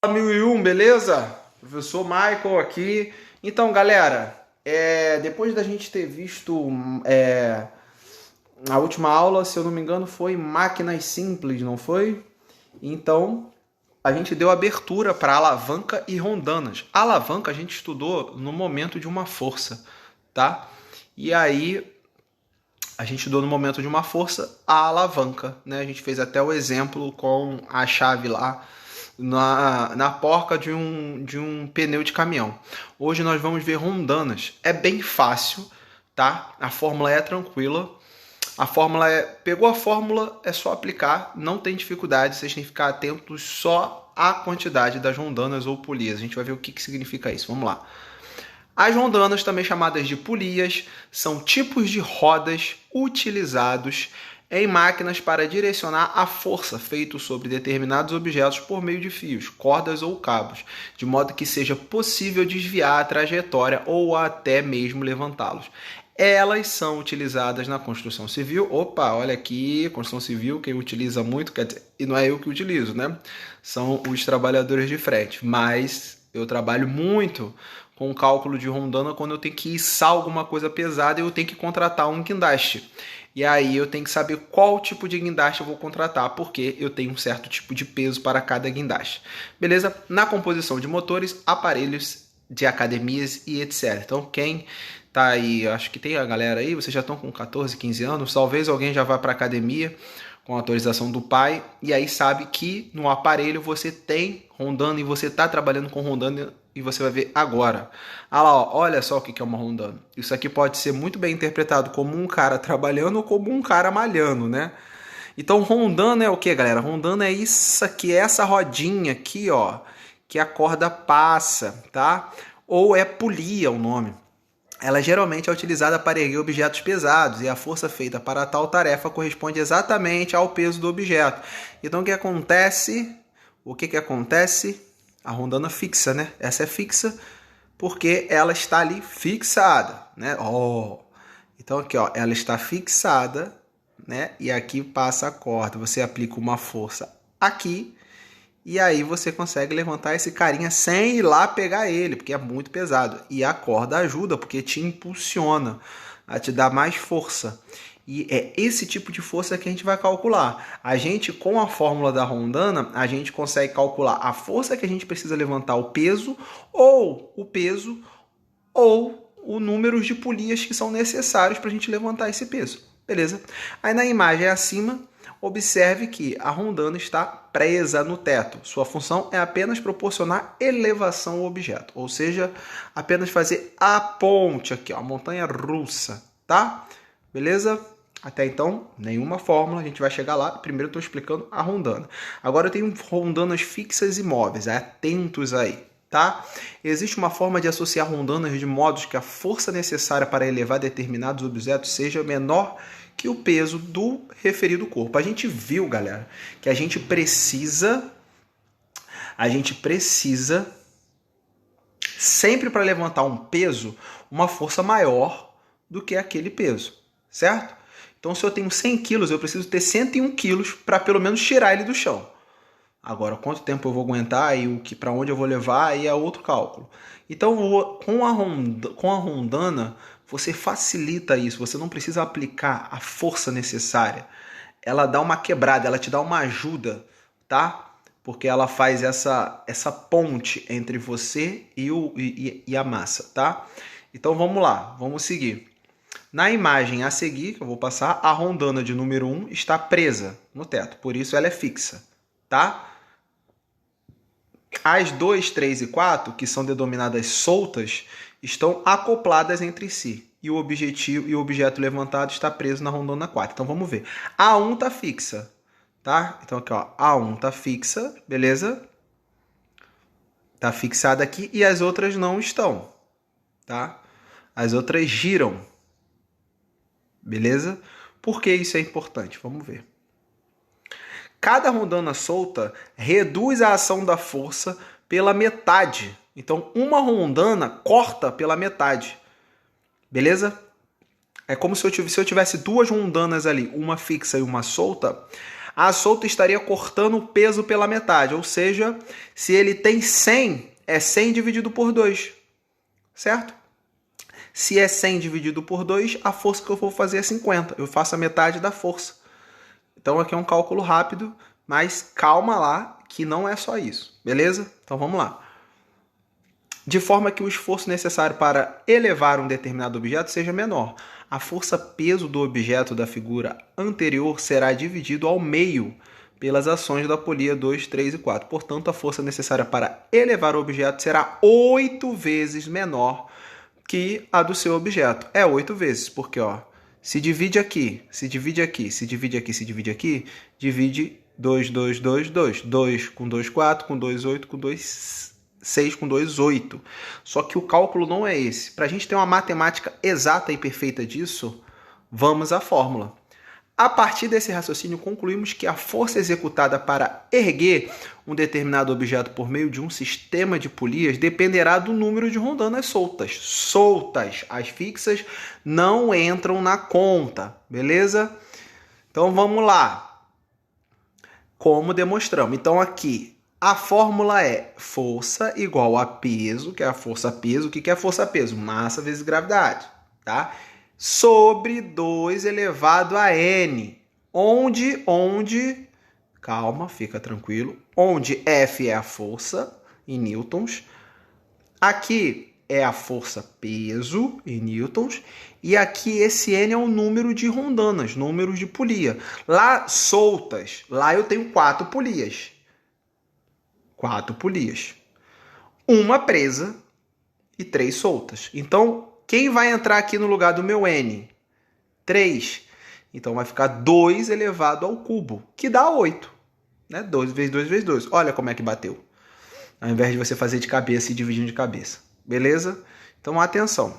1001, beleza? Professor Michael aqui. Então, galera, depois da gente ter visto a última aula, se eu não me engano, foi máquinas simples, não foi? Então, a gente deu abertura para alavanca e rondanas. A alavanca a gente estudou no momento de uma força, tá? E aí, a gente estudou no momento de uma força a alavanca, né? A gente fez até o exemplo com a chave lá na porca de um pneu de caminhão. Hoje nós vamos ver rondanas. É bem fácil, tá? A fórmula é tranquila. Pegou a fórmula, é só aplicar, não tem dificuldade, vocês têm que ficar atentos só à quantidade das rondanas ou polias. A gente vai ver o que significa isso. Vamos lá. As rondanas, também chamadas de polias, são tipos de rodas utilizados em máquinas para direcionar a força feita sobre determinados objetos por meio de fios, cordas ou cabos, de modo que seja possível desviar a trajetória ou até mesmo levantá-los. Elas são utilizadas na construção civil. Opa, olha aqui, construção civil, quem utiliza muito, quer dizer, e não é eu que utilizo, né? São os trabalhadores de frente, mas eu trabalho muito com o cálculo de rondana quando eu tenho que içar alguma coisa pesada e eu tenho que contratar um guindaste. E aí eu tenho que saber qual tipo de guindaste eu vou contratar, porque eu tenho um certo tipo de peso para cada guindaste. Beleza? Na composição de motores, aparelhos de academias e etc. Então quem tá aí, acho que tem a galera aí, vocês já estão com 14, 15 anos, talvez alguém já vá para academia com a autorização do pai, e aí sabe que no aparelho você tem rondana e você está trabalhando com rondana e você vai ver agora. Ah lá, ó, olha só o que é uma rondana. Isso aqui pode ser muito bem interpretado como um cara trabalhando ou como um cara malhando, né? Então rondana é o que, galera? Rondana é isso aqui, é essa rodinha aqui, ó, que a corda passa, tá? Ou é polia o nome. Ela geralmente é utilizada para erguer objetos pesados e a força feita para tal tarefa corresponde exatamente ao peso do objeto. Então o que acontece? A rondana fixa, né? Essa é fixa porque ela está ali fixada, né? Então aqui, ó, ela está fixada, né? E aqui passa a corda. Você aplica uma força aqui e aí você consegue levantar esse carinha sem ir lá pegar ele, porque é muito pesado. E a corda ajuda, porque te impulsiona a te dar mais força. E é esse tipo de força que a gente vai calcular. A gente, com a fórmula da rondana, a gente consegue calcular a força que a gente precisa levantar, o peso ou o número de polias que são necessários para a gente levantar esse peso. Beleza? Aí na imagem acima, observe que a rondana está presa no teto. Sua função é apenas proporcionar elevação ao objeto, ou seja, apenas fazer a ponte aqui, ó, a montanha russa, tá? Beleza? Até então, nenhuma fórmula, a gente vai chegar lá. Primeiro eu estou explicando a rondana. Agora eu tenho rondanas fixas e móveis, atentos aí, tá? Existe uma forma de associar rondanas de modo que a força necessária para elevar determinados objetos seja menor que o peso do referido corpo. A gente viu, galera, que a gente precisa sempre para levantar um peso, uma força maior do que aquele peso, certo? Então, se eu tenho 100 quilos, eu preciso ter 101 quilos para pelo menos tirar ele do chão. Agora, quanto tempo eu vou aguentar e para onde eu vou levar, aí é outro cálculo. Então, com a rondana, você facilita isso. Você não precisa aplicar a força necessária. Ela dá uma quebrada, ela te dá uma ajuda, tá? Porque ela faz essa ponte entre você e a massa, tá? Então, vamos lá, vamos seguir. Na imagem a seguir, que eu vou passar, a rondana de número 1 está presa no teto, por isso ela é fixa, tá? As 2, 3 e 4, que são denominadas soltas, estão acopladas entre si. E o objeto levantado está preso na rondana 4. Então vamos ver. A 1 está fixa, tá? Então aqui, ó, a 1 está fixa, beleza? Está fixada aqui e as outras não estão, tá? As outras giram, beleza? Por que isso é importante? Vamos ver. Cada rondana solta reduz a ação da força pela metade. Então, uma rondana corta pela metade. Beleza? É como se eu tivesse duas rondanas ali, uma fixa e uma solta. A solta estaria cortando o peso pela metade, ou seja, se ele tem 100, é 100 dividido por 2, certo? Se é 100 dividido por 2, a força que eu vou fazer é 50. Eu faço a metade da força. Então aqui é um cálculo rápido, mas calma lá que não é só isso, beleza? Então vamos lá. De forma que o esforço necessário para elevar um determinado objeto seja menor. A força-peso do objeto da figura anterior será dividido ao meio pelas ações da polia 2, 3 e 4. Portanto, a força necessária para elevar o objeto será 8 vezes menor que a do seu objeto. É 8 vezes, porque ó, se divide aqui, se divide aqui, se divide aqui, se divide aqui, divide 2, 2, 2, 2. 2 com 2, 4, com 2, 8, com 2, 6, com 2, 8. Só que o cálculo não é esse. Para a gente ter uma matemática exata e perfeita disso, vamos à fórmula. A partir desse raciocínio, concluímos que a força executada para erguer um determinado objeto por meio de um sistema de polias dependerá do número de rondanas soltas. Soltas, as fixas não entram na conta, beleza? Então vamos lá. Como demonstramos? Então aqui, a fórmula é força igual a peso, que é a força-peso. O que é força-peso? Massa vezes gravidade, tá? Sobre 2 elevado a n, onde, calma, fica tranquilo, onde F é a força em newtons, aqui é a força-peso em newtons, e aqui esse n é o número de rondanas, número de polia. Lá soltas, lá eu tenho 4 polias. 4 polias. Uma presa e 3 soltas. Então, quem vai entrar aqui no lugar do meu n? 3. Então, vai ficar 2 elevado ao cubo, que dá 8. Né? 2 vezes 2 vezes 2. Olha como é que bateu. Ao invés de você fazer de cabeça e dividindo de cabeça. Beleza? Então, atenção.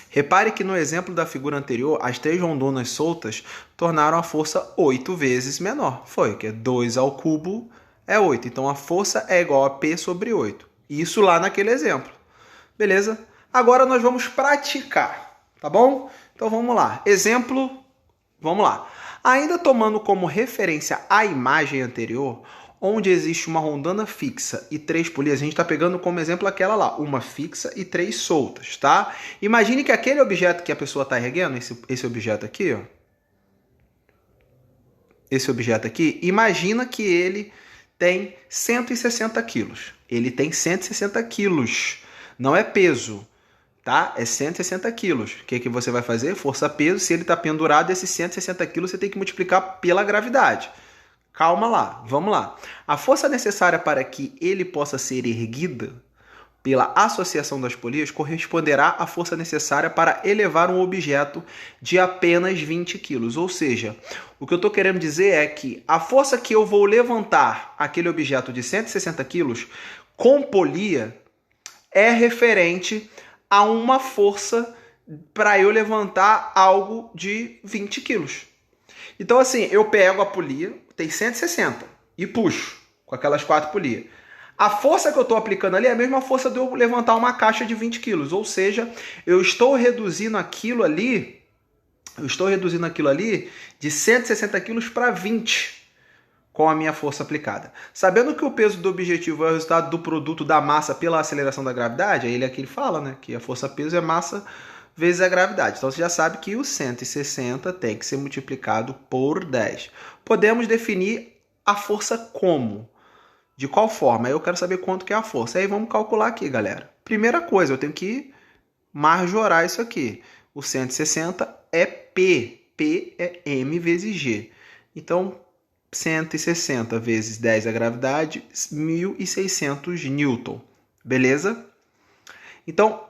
Repare que no exemplo da figura anterior, as 3 rondanas soltas tornaram a força 8 vezes menor. Foi, que é 2 ao cubo é 8. Então, a força é igual a P sobre 8. Isso lá naquele exemplo. Beleza? Agora nós vamos praticar, tá bom? Então vamos lá. Exemplo, vamos lá. Ainda tomando como referência a imagem anterior, onde existe uma rondana fixa e 3 polias, a gente está pegando como exemplo aquela lá, uma fixa e 3 soltas, tá? Imagine que aquele objeto que a pessoa está erguendo, esse objeto aqui, ó. Esse objeto aqui, imagina que ele tem 160 quilos. Ele tem 160 quilos. Não é peso. Tá? É 160 quilos. O que você vai fazer? Força-peso. Se ele está pendurado, esses 160 quilos você tem que multiplicar pela gravidade. Calma lá, vamos lá. A força necessária para que ele possa ser erguida pela associação das polias corresponderá à força necessária para elevar um objeto de apenas 20 quilos. Ou seja, o que eu estou querendo dizer é que a força que eu vou levantar aquele objeto de 160 quilos com polia é referente a uma força para eu levantar algo de 20 quilos. Então, assim, eu pego a polia, tem 160, e puxo com aquelas 4 polias. A força que eu estou aplicando ali é a mesma força de eu levantar uma caixa de 20 quilos. Ou seja, eu estou reduzindo aquilo ali de 160 quilos para 20 com a minha força aplicada. Sabendo que o peso do objetivo é o resultado do produto da massa pela aceleração da gravidade, aí ele fala, né, que a força-peso é massa vezes a gravidade. Então você já sabe que o 160 tem que ser multiplicado por 10. Podemos definir a força como? De qual forma? Aí eu quero saber quanto que é a força. Aí vamos calcular aqui, galera. Primeira coisa, eu tenho que majorar isso aqui. O 160 é P. P é M vezes G. Então, 160 vezes 10 a gravidade, 1.600 newton. Beleza? Então,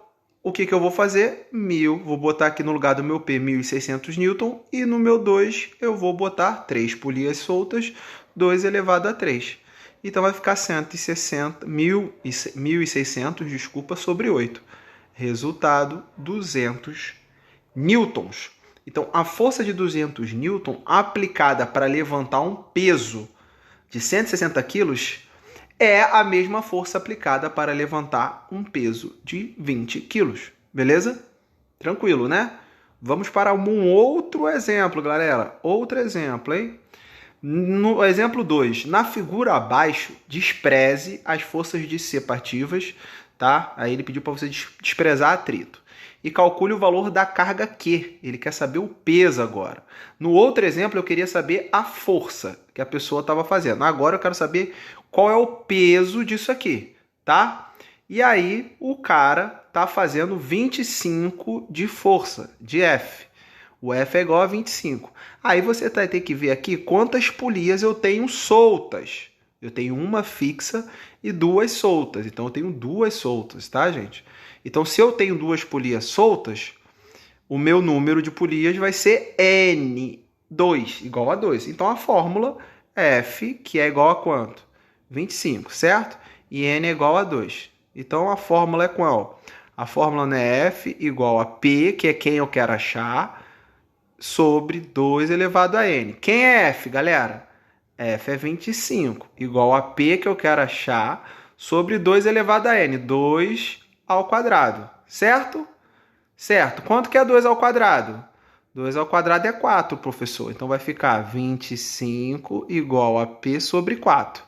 o que eu vou fazer? 1.000, vou botar aqui no lugar do meu P 1.600 newton. E no meu 2 eu vou botar 3 polias soltas, 2 elevado a 3. Então vai ficar 1.600, desculpa, sobre 8. Resultado, 200 newtons. Então, a força de 200 newton aplicada para levantar um peso de 160 quilos é a mesma força aplicada para levantar um peso de 20 quilos. Beleza? Tranquilo, né? Vamos para um outro exemplo, galera. Outro exemplo, hein? No exemplo 2, na figura abaixo, despreze as forças dissipativas, tá? Aí ele pediu para você desprezar atrito. E calcule o valor da carga Q. Ele quer saber o peso agora. No outro exemplo, eu queria saber a força que a pessoa estava fazendo. Agora eu quero saber qual é o peso disso aqui, tá? E aí o cara tá fazendo 25 de força, de F. O F é igual a 25. Aí você vai ter que ver aqui quantas polias eu tenho soltas. Eu tenho uma fixa e duas soltas. Então eu tenho duas soltas, tá, gente? Então se eu tenho duas polias soltas, o meu número de polias vai ser N2, igual a 2. Então a fórmula F, que é igual a quanto? 25, certo? E N é igual a 2. Então a fórmula é qual? A fórmula é F igual a P, que é quem eu quero achar, sobre 2 elevado a N. Quem é F, galera? F é 25, igual a P, que eu quero achar, sobre 2 elevado a N. 2 ao quadrado, certo? Certo. Quanto que é 2 ao quadrado? 2 ao quadrado é 4, professor. Então vai ficar 25 igual a P sobre 4,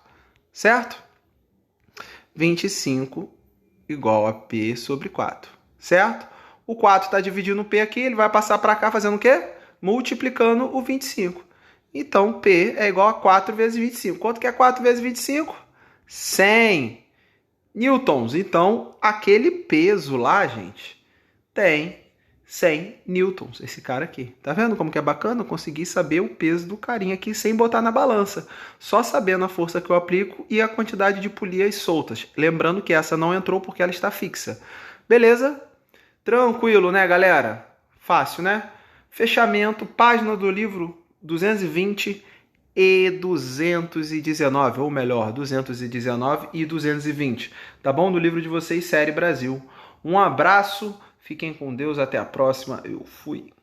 certo? 25 igual a P sobre 4, certo? O 4 está dividindo o P aqui, ele vai passar para cá fazendo o quê? Multiplicando o 25. Então, P é igual a 4 vezes 25. Quanto que é 4 vezes 25? 100 newtons. Então, aquele peso lá, gente, tem 100 newtons. Esse cara aqui. Tá vendo como que é bacana? Eu consegui saber o peso do carinha aqui sem botar na balança. Só sabendo a força que eu aplico e a quantidade de polias soltas. Lembrando que essa não entrou porque ela está fixa. Beleza? Tranquilo, né, galera? Fácil, né? Fechamento, página do livro 220 e 219, ou melhor, 219 e 220, tá bom? Do livro de vocês, Série Brasil. Um abraço, fiquem com Deus, até a próxima, eu fui.